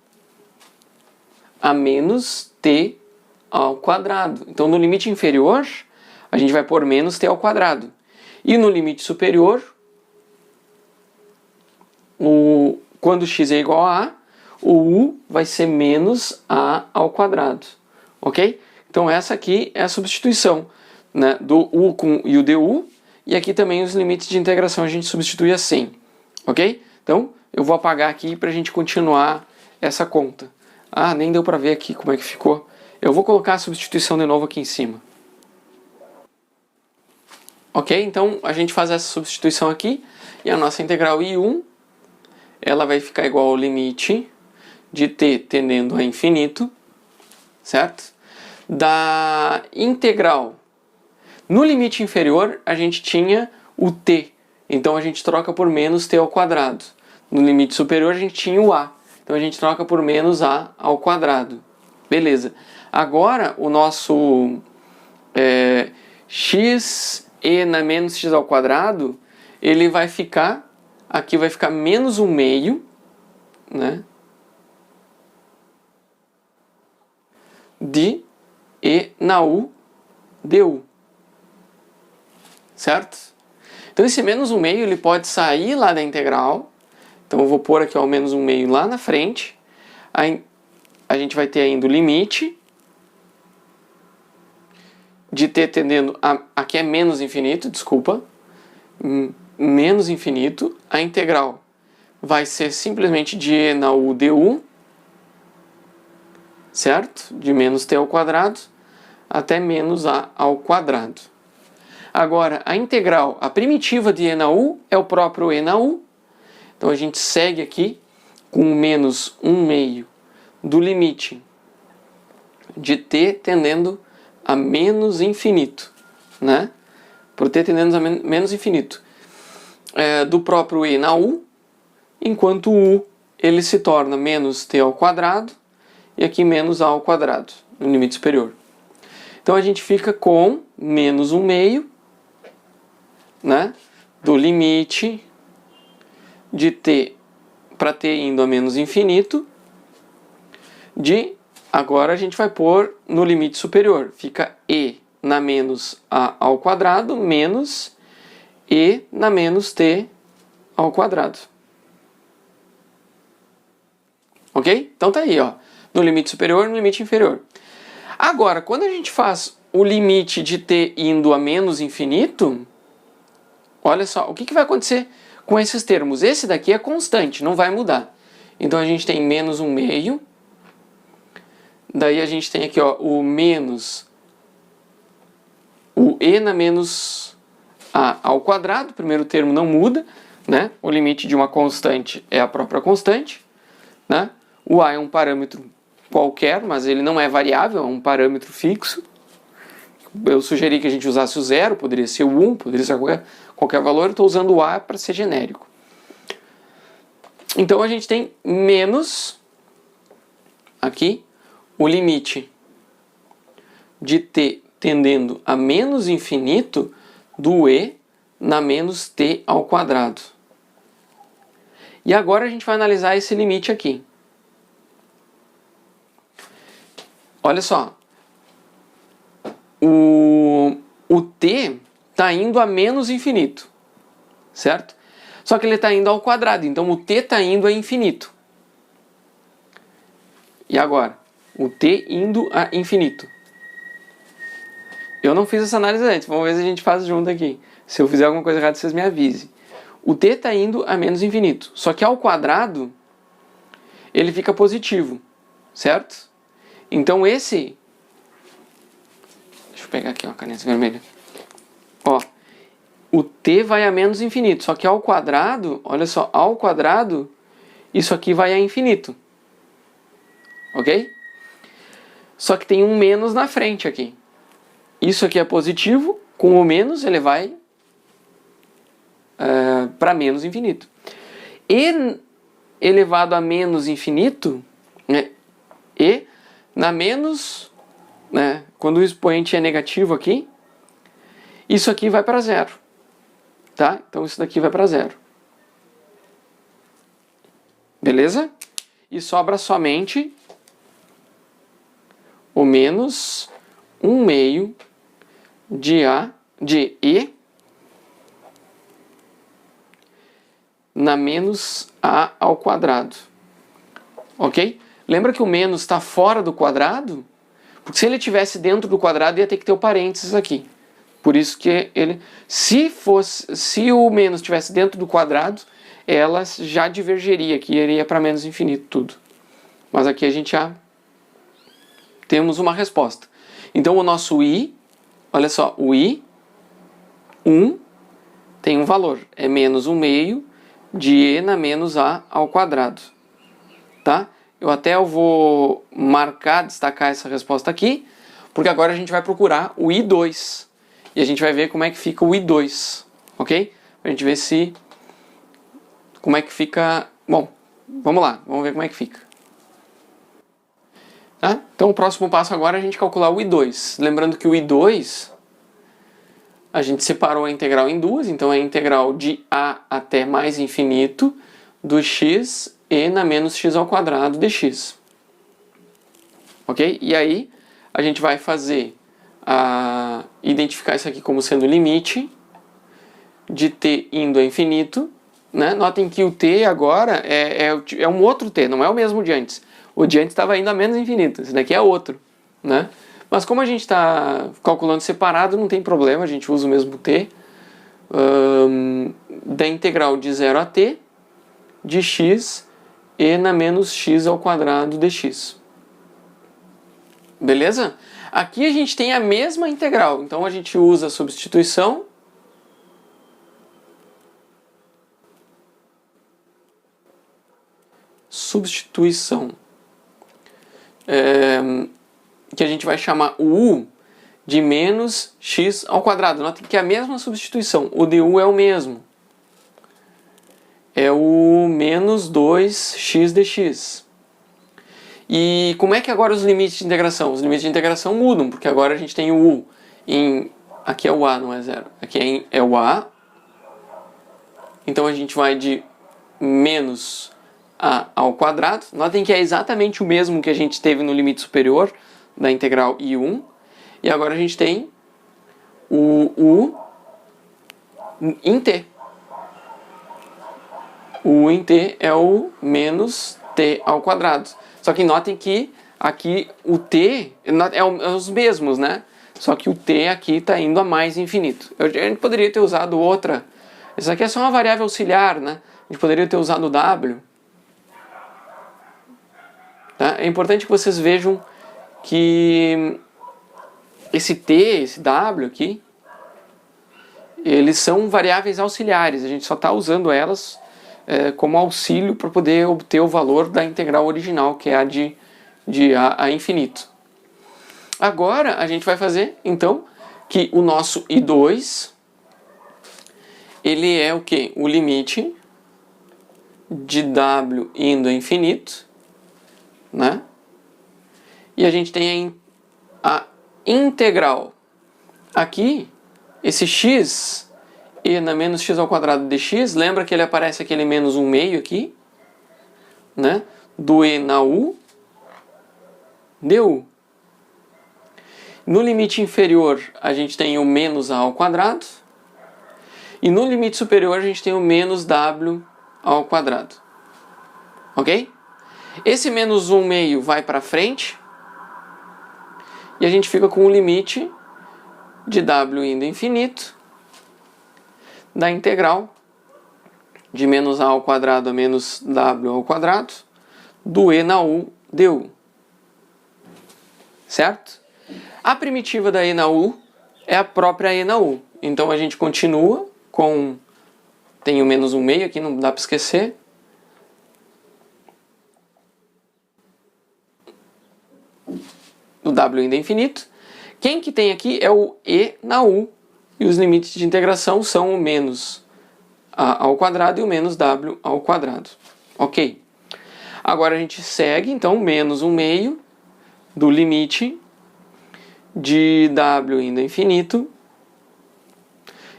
[SPEAKER 1] a menos t ao quadrado. Então, no limite inferior, a gente vai pôr menos t ao quadrado. E no limite superior, quando x é igual a o u vai ser menos a ao quadrado. Ok? Então, essa aqui é a substituição, né, do u e o du. E aqui também os limites de integração a gente substitui assim. Ok? Então, eu vou apagar aqui para a gente continuar essa conta. Ah, nem deu para ver aqui como é que ficou. Eu vou colocar a substituição de novo aqui em cima. Ok? Então, a gente faz essa substituição aqui. E a nossa integral I1, ela vai ficar igual ao limite de t tendendo a infinito, certo? Da integral. No limite inferior, a gente tinha o t. Então, a gente troca por menos t ao quadrado. No limite superior, a gente tinha o a. Então, a gente troca por menos a ao quadrado. Beleza. Agora, o nosso x e na menos x ao quadrado, ele vai ficar, aqui vai ficar menos 1 meio, né? De e na u du. Certo? Então esse menos 1 meio ele pode sair lá da integral. Então eu vou pôr aqui o menos 1 meio lá na frente. Aí a gente vai ter ainda o limite de t tendendo a... Aqui é menos infinito, desculpa. Menos infinito. A integral vai ser simplesmente de e na u du. Certo? De menos t ao quadrado até menos a ao quadrado. Agora, a integral, a primitiva de e na u é o próprio e na u. Então a gente segue aqui com menos 1 meio do limite de t tendendo a menos infinito, né? Por t tendendo a menos infinito. Do próprio e na u, enquanto o u ele se torna menos t ao quadrado e aqui menos a ao quadrado, no limite superior. Então a gente fica com menos 1 meio, né, do limite de t para t indo a menos infinito, agora a gente vai pôr no limite superior, fica e na menos a ao quadrado menos e na menos t ao quadrado. Ok? Então tá aí, ó, no limite superior e no limite inferior. Agora, quando a gente faz o limite de t indo a menos infinito, olha só, o que vai acontecer com esses termos? Esse daqui é constante, não vai mudar. Então a gente tem menos 1 meio. Daí a gente tem aqui, ó, o menos o e na menos a ao quadrado. O primeiro termo não muda, né? O limite de uma constante é a própria constante, né? O a é um parâmetro qualquer, mas ele não é variável, é um parâmetro fixo. Eu sugeri que a gente usasse o 0, poderia ser o 1, poderia ser qualquer valor. Eu estou usando o a para ser genérico. Então a gente tem menos, aqui, o limite de t tendendo a menos infinito do e na menos t ao quadrado. E agora a gente vai analisar esse limite aqui. Olha só. O t está indo a menos infinito, certo? Só que ele está indo ao quadrado, então o t está indo a infinito. E agora? O t indo a infinito. Eu não fiz essa análise antes, vamos ver se a gente faz junto aqui. Se eu fizer alguma coisa errada, vocês me avisem. O t está indo a menos infinito, só que ao quadrado ele fica positivo, certo? Então esse... Deixa eu pegar aqui uma caneta vermelha. Ó, o t vai a menos infinito, só que ao quadrado, olha só, ao quadrado, isso aqui vai a infinito. Ok? Só que tem um menos na frente aqui. Isso aqui é positivo, com o menos ele vai para menos infinito. E elevado a menos infinito, né, e na menos, né, quando o expoente é negativo aqui, isso aqui vai para zero. Tá? Então isso daqui vai para zero. Beleza? E sobra somente o menos 1/2 de e na menos a ao quadrado. Ok? Lembra que o menos está fora do quadrado? Porque se ele estivesse dentro do quadrado, ia ter que ter o parênteses aqui. Por isso que ele... Se o menos estivesse dentro do quadrado, ela já divergeria aqui, iria para menos infinito tudo. Mas aqui a gente já temos uma resposta. Então o nosso i, olha só, o i 1 tem um valor, é menos 1/2 de e na menos a ao quadrado. Tá? Eu vou marcar, destacar essa resposta aqui, porque agora a gente vai procurar o i2. E a gente vai ver como é que fica o i2, ok? Pra gente ver como é que fica... Bom, vamos lá, vamos ver como é que fica. Tá? Então o próximo passo agora é a gente calcular o i2. Lembrando que o i2, a gente separou a integral em duas, então é a integral de a até mais infinito do x e na menos x ao quadrado dx. Ok? E aí a gente vai fazer identificar isso aqui como sendo o limite de t indo a infinito, né? Notem que o t agora é um outro t, não é o mesmo de antes. O de antes estava indo a menos infinito, esse daqui é outro, né? Mas como a gente está calculando separado, não tem problema, a gente usa o mesmo t da integral de 0 a t de x e na menos x ao quadrado dx. Beleza? Aqui a gente tem a mesma integral, então a gente usa a substituição. Que a gente vai chamar o u de menos x ao quadrado. Notem que é a mesma substituição, o du é o mesmo. É o menos 2x dx. E como é que agora os limites de integração? Os limites de integração mudam, porque agora a gente tem o u aqui é o a, não é zero. Aqui é o a. Então a gente vai de menos a ao quadrado. Notem que é exatamente o mesmo que a gente teve no limite superior da integral i1. E agora a gente tem o u em t. O u em t é o menos t ao quadrado. Só que notem que aqui o t é os mesmos, né? Só que o t aqui está indo a mais infinito. A gente poderia ter usado outra. Isso aqui é só uma variável auxiliar, né? A gente poderia ter usado o w. Tá? É importante que vocês vejam que esse t, esse w aqui, eles são variáveis auxiliares. A gente só está usando elas como auxílio para poder obter o valor da integral original, que é a de a infinito. Agora a gente vai fazer, então, que o nosso i2, ele é o quê? O limite de w indo a infinito, né? E a gente tem a integral. Aqui, esse x e na menos x ao quadrado dx, lembra que ele aparece aquele menos 1/2 aqui, né? Do e na u, du. No limite inferior, a gente tem o menos a ao quadrado. E no limite superior a gente tem o menos w ao quadrado. Ok? Esse menos 1/2 vai para frente. E a gente fica com o limite de w indo infinito da integral de menos a ao quadrado a menos w ao quadrado do e na u du. Certo? A primitiva da e na u é a própria e na u. Então a gente continua com... Tem o menos 1/2 aqui, não dá para esquecer. O w indo infinito. Quem que tem aqui é o e na u. E os limites de integração são o menos a ao quadrado e o menos w ao quadrado. Ok. Agora a gente segue, então, menos 1/2 do limite de w indo infinito.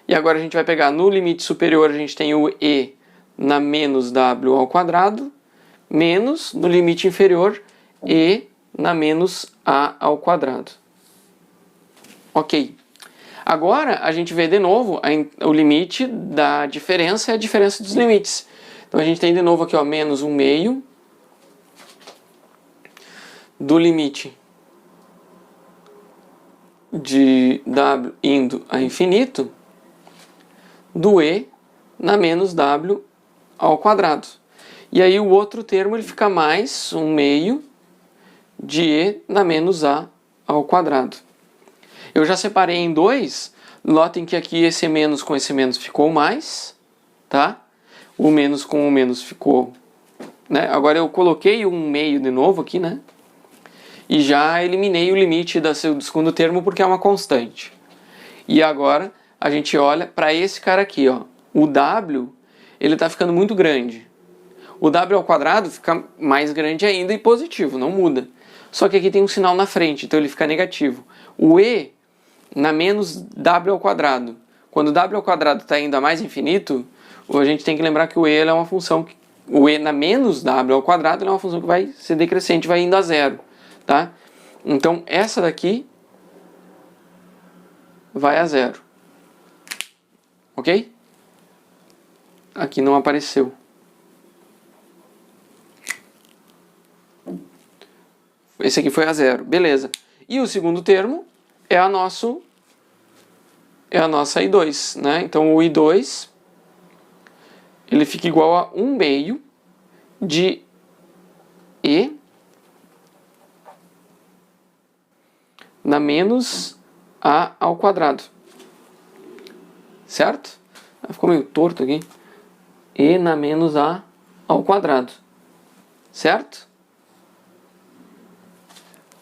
[SPEAKER 1] E agora a gente vai pegar no limite superior, a gente tem o e na menos w ao quadrado, menos no limite inferior, e na menos a ao quadrado. Ok. Agora a gente vê de novo o limite da diferença é a diferença dos limites. Então a gente tem de novo aqui, ó, menos 1/2 do limite de w indo a infinito do e na menos w ao quadrado. E aí o outro termo ele fica mais 1/2 de e na menos a ao quadrado. Eu já separei em dois. Notem que aqui esse menos com esse menos ficou mais, tá? O menos com o menos ficou, né? Agora eu coloquei 1/2 de novo aqui, né? E já eliminei o limite do segundo termo porque é uma constante. E agora a gente olha para esse cara aqui, ó. O w, ele está ficando muito grande. O w ao quadrado fica mais grande ainda e positivo, não muda. Só que aqui tem um sinal na frente, então ele fica negativo. O e na menos w ao quadrado. Quando w ao quadrado está indo a mais infinito, a gente tem que lembrar que o e é uma função... O e na menos w ao quadrado é uma função que vai ser decrescente, vai indo a zero. Tá? Então essa daqui vai a zero. Ok? Aqui não apareceu. Esse aqui foi a zero. Beleza. E o segundo termo é a nossa I2, né? Então o I2 ele fica igual a 1/2 de E na menos A ao quadrado. Certo? Ficou meio torto aqui. E na menos A ao quadrado. Certo?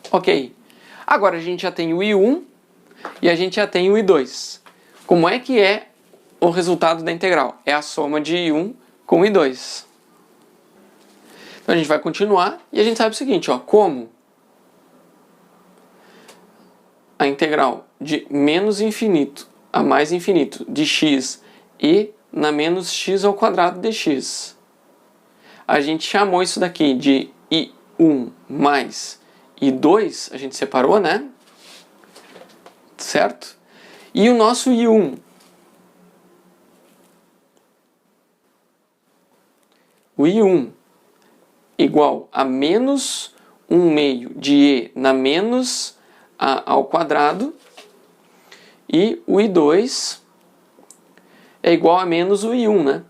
[SPEAKER 1] Ok. Agora a gente já tem o I1 e a gente já tem o I2. Como é que é o resultado da integral? É a soma de I1 com I2. Então a gente vai continuar e a gente sabe o seguinte, ó, como a integral de menos infinito a mais infinito de x e na menos x ao quadrado dx. A gente chamou isso daqui de I1 mais I2, a gente separou, né? Certo? E o nosso I1? O I1 igual a menos 1/2 de E na menos A ao quadrado. E o I2 é igual a menos o I1, né?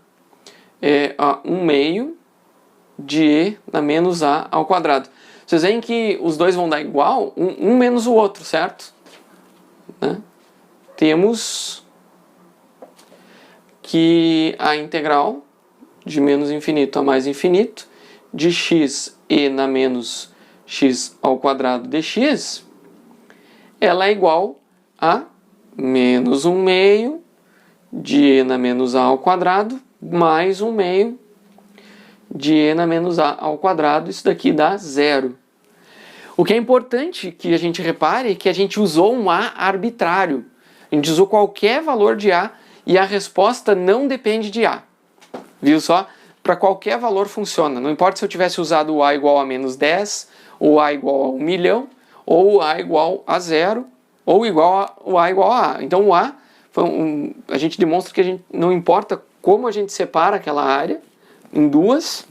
[SPEAKER 1] É a 1/2 de E na menos A ao quadrado. Vocês veem que os dois vão dar igual, um menos o outro, certo? Né? Temos que a integral de menos infinito a mais infinito de x e na menos x ao quadrado dx, ela é igual a menos 1/2 de e na menos a ao quadrado mais 1/2 de e na menos a ao quadrado. Isso daqui dá zero. O que é importante que a gente repare é que a gente usou um a arbitrário. A gente usou qualquer valor de a e a resposta não depende de a. Viu só? Para qualquer valor funciona. Não importa se eu tivesse usado o a igual a menos 10, ou a igual a 1 milhão, ou o a igual a 0, ou igual o a igual a a. Então o a a gente demonstra que não importa como a gente separa aquela área em duas,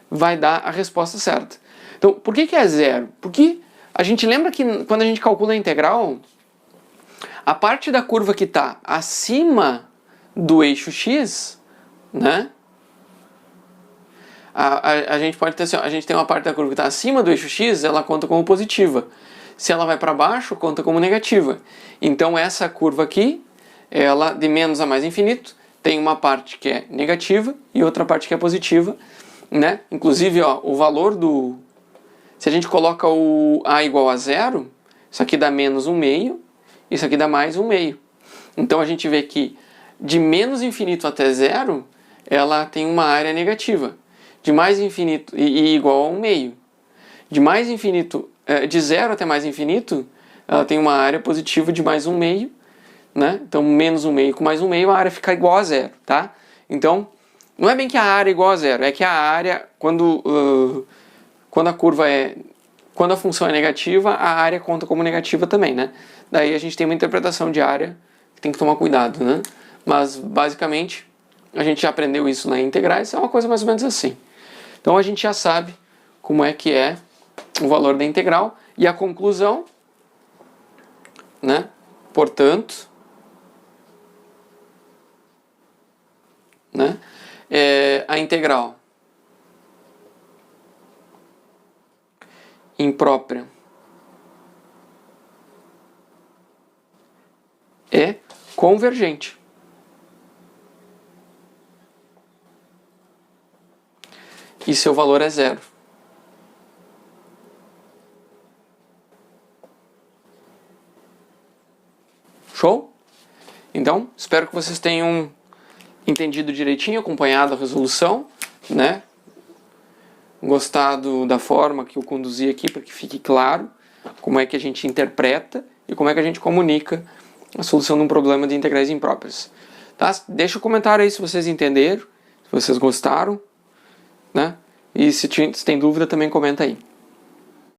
[SPEAKER 1] vai dar a resposta certa. Então, por que é zero? Porque a gente lembra que quando a gente calcula a integral, a parte da curva que está acima do eixo x, né? A gente pode ter assim, a gente tem uma parte da curva que está acima do eixo x, ela conta como positiva. Se ela vai para baixo, conta como negativa. Então essa curva aqui, ela de menos a mais infinito, tem uma parte que é negativa e outra parte que é positiva, né? Inclusive, ó, o valor do... Se a gente coloca o a igual a zero, isso aqui dá menos 1/2, isso aqui dá mais 1/2. Então a gente vê que de menos infinito até zero, ela tem uma área negativa. De mais infinito e igual a 1/2. De mais infinito, de zero até mais infinito, ela tem uma área positiva de mais 1/2, né? Então menos 1/2 com mais 1/2, a área fica igual a zero, tá? Então, não é bem que a área é igual a zero, é que a área, quando a função é negativa, a área conta como negativa também, né? Daí a gente tem uma interpretação de área que tem que tomar cuidado, né? Mas, basicamente, a gente já aprendeu isso na integrais, é uma coisa mais ou menos assim. Então a gente já sabe como é que é o valor da integral e a conclusão, né? Portanto, né? A integral imprópria é convergente. E seu valor é zero. Show? Então, espero que vocês tenham entendido direitinho, acompanhado a resolução, né? Gostado da forma que eu conduzi aqui para que fique claro como é que a gente interpreta e como é que a gente comunica a solução de um problema de integrais impróprias. Tá? Deixa um comentário aí se vocês entenderam, se vocês gostaram, né? E se tem dúvida também comenta aí.